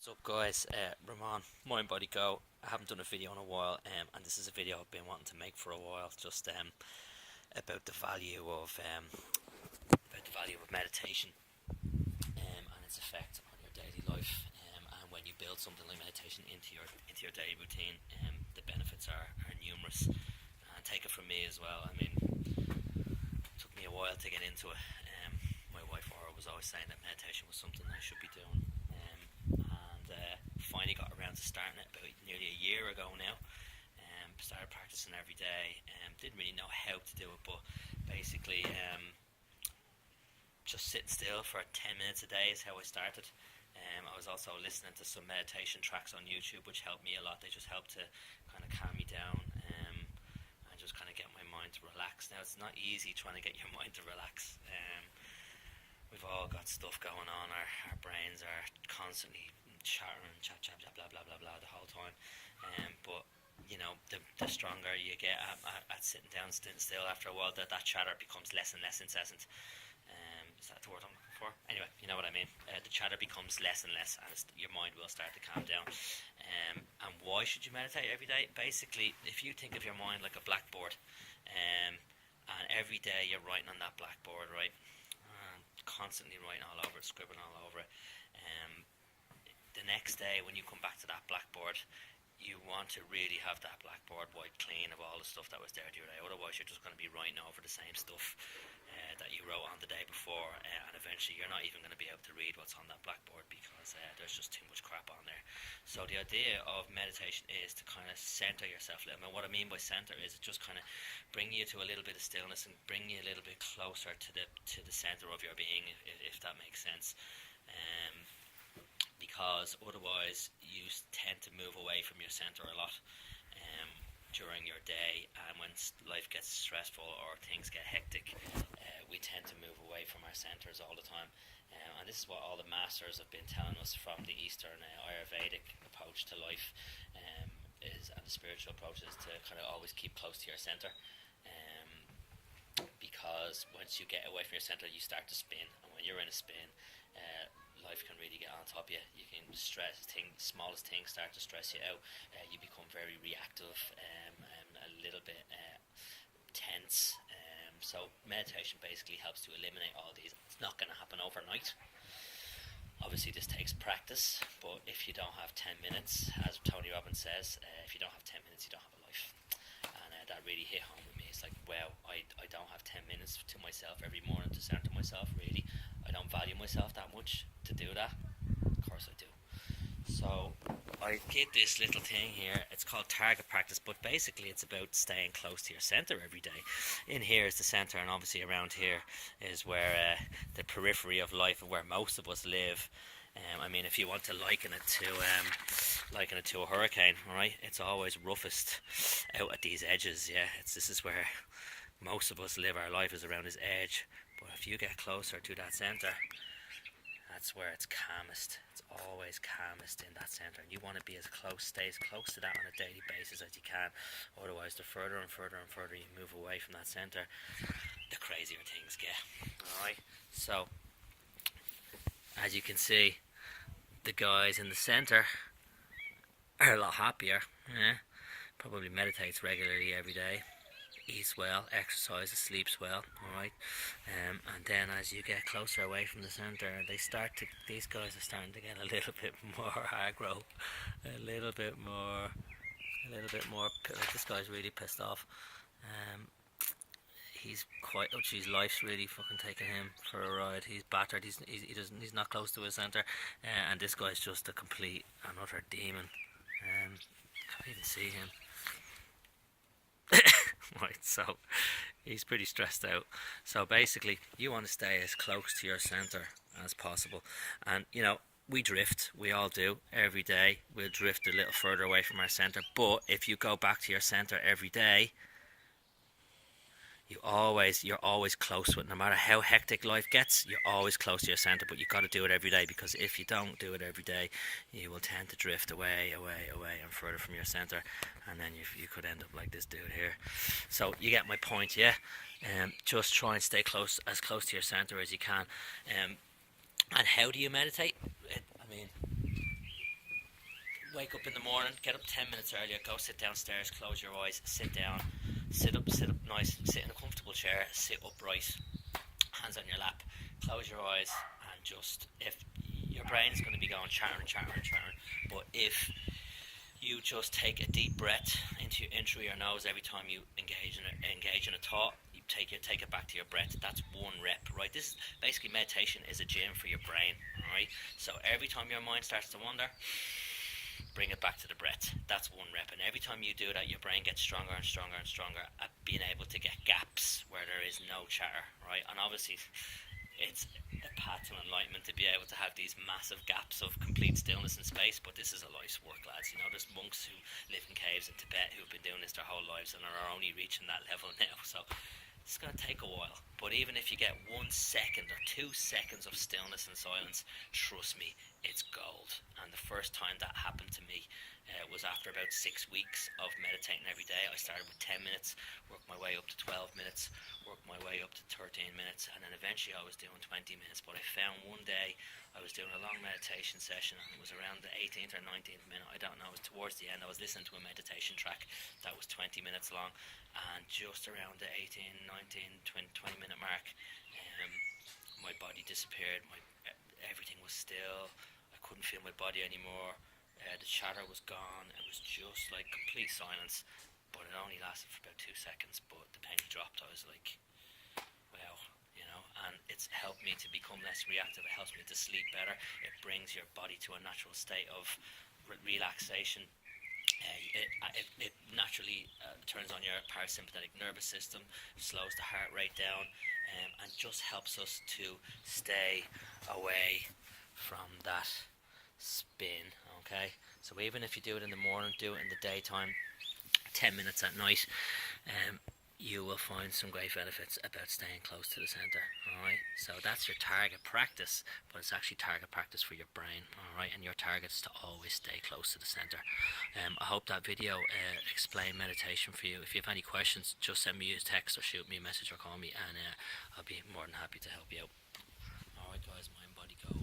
What's up guys, Ramon, Mind Body Go. I haven't done a video in a while, and this is a video I've been wanting to make for a while, just about the value of meditation, and its effect on your daily life, and when you build something like meditation into your daily routine, the benefits are numerous. And take it from me as well. I mean, it took me a while to get into it. My wife Aura was always saying that meditation was something I should be doing, and finally got around to starting it about nearly a year ago now. Started practicing every day. Didn't really know how to do it, but basically, just sitting still for 10 minutes a day is how I started. I was also listening to some meditation tracks on YouTube, which helped me a lot. They just helped to kind of calm me down, and just kind of get my mind to relax. Now, it's not easy trying to get your mind to relax. We've all got stuff going on. Our brains are constantly chattering, chat, blah, blah, blah, blah, the whole time. But you know, the stronger you get at sitting down, sitting still, after a while, that chatter becomes less and less incessant. Is that the word I'm looking for? Anyway, you know what I mean. The chatter becomes less and less, and your mind will start to calm down. And why should you meditate every day? Basically, if you think of your mind like a blackboard, and every day you're writing on that blackboard, right? Constantly writing all over it, scribbling all over it. The next day, when you come back to that blackboard, you want to really have that blackboard wiped clean of all the stuff that was there the other day. Otherwise, you're just going to be writing over the same stuff that you wrote on the day before, and eventually you're not even going to be able to read what's on that blackboard because there's just too much crap on there. So the idea of meditation is to kind of center yourself a little bit. What I mean by center is it just kind of bring you to a little bit of stillness and bring you a little bit closer to the center of your being, if that makes sense. Because otherwise you tend to move away from your center a lot during your day, and when life gets stressful or things get hectic, we tend to move away from our centers all the time. And this is what all the masters have been telling us from the Eastern Ayurvedic approach to life, and the spiritual approach is to kind of always keep close to your center. Because once you get away from your center, you start to spin, and when you're in a spin, life can really get on top of you. You can smallest things start to stress you out. You become very reactive, a little bit tense. So meditation basically helps to eliminate all these. It's not going to happen overnight. Obviously, this takes practice, but if you don't have 10 minutes, as Tony Robbins says, if you don't have 10 minutes, you don't have a life. And that really hit home with me. It's like, wow, I don't have 10 minutes to myself every morning to center myself, really. I don't value myself that much to do that. Of course I do. So I get this little thing here. It's called target practice, but basically it's about staying close to your center every day. In here is the center, and obviously around here is where the periphery of life, where most of us live. I mean, if you want to liken it to a hurricane, right? It's always roughest out at these edges. Yeah, this is where most of us live. Our life is around this edge. But if you get closer to that center, that's where it's calmest. It's always calmest in that center. And you want to stay as close to that on a daily basis as you can. Otherwise, the further and further and further you move away from that center, the crazier things get. Alright? So, as you can see, the guys in the center are a lot happier. Yeah? Probably meditates regularly every day. Eats well, exercises, sleeps well, alright? And then as you get closer away from the centre, these guys are starting to get a little bit more aggro, a little bit more, like this guy's really pissed off. He's quite, life's really fucking taking him for a ride. He's battered, he's not close to his centre, and this guy's just a complete and utter demon. Can't even see him. Right, so he's pretty stressed out. So basically, you want to stay as close to your center as possible. And you know, we drift, we all do every day. We'll drift a little further away from our center, but if you go back to your center every day, you're always close to it. No matter how hectic life gets, you're always close to your center. But you've got to do it every day, because if you don't do it every day, you will tend to drift away and further from your center, and then you could end up like this dude here. So you get my point, yeah? Just try and stay as close to your center as you can. And how do you meditate? I mean, wake up in the morning, get up 10 minutes earlier, go sit downstairs, close your eyes, sit down, sit up nice, sit in a comfortable chair, sit upright, hands on your lap, close your eyes, and just, if your brain is going to be going chattering, but if you just take a deep breath in through your nose every time you engage in a thought, you take it back to your breath. That's one rep, right? This is basically, meditation is a gym for your brain, all right? So every time your mind starts to wander, bring it back to the breath. That's one rep, and every time you do that, your brain gets stronger and stronger and stronger at being able to get gaps where there is no chatter, right? And obviously, it's a path to enlightenment to be able to have these massive gaps of complete stillness and space, but this is a life's work, lads. You know, there's monks who live in caves in Tibet who've been doing this their whole lives and are only reaching that level now, so it's going to take a while. But even if you get 1 second or 2 seconds of stillness and silence, trust me, it's gold. And the first time that happened to me was after about 6 weeks of meditating every day. I started with 10 minutes, worked my way up to 12 minutes, worked my way up to 13 minutes, and then eventually I was doing 20 minutes. But I found one day I was doing a long meditation session, and it was around the 18th or 19th minute, I don't know, it was towards the end. I was listening to a meditation track that was 20 minutes long, and just around the 18, 19, 20 minute mark, my body disappeared, everything was still, I couldn't feel my body anymore. The chatter was gone. It was just like complete silence, but it only lasted for about 2 seconds. But the penny dropped. I was like, wow, you know. And it's helped me to become less reactive. It helps me to sleep better. It brings your body to a natural state of relaxation. It naturally turns on your parasympathetic nervous system, slows the heart rate down, and just helps us to stay away from that spin. Okay, so even if you do it in the morning, do it in the daytime, 10 minutes at night, you will find some great benefits about staying close to the center. Alright, so that's your target practice, but it's actually target practice for your brain. Alright, and your target is to always stay close to the center. I hope that video explained meditation for you. If you have any questions, just send me a text or shoot me a message or call me, and I'll be more than happy to help you out. Alright guys, mind, body, go.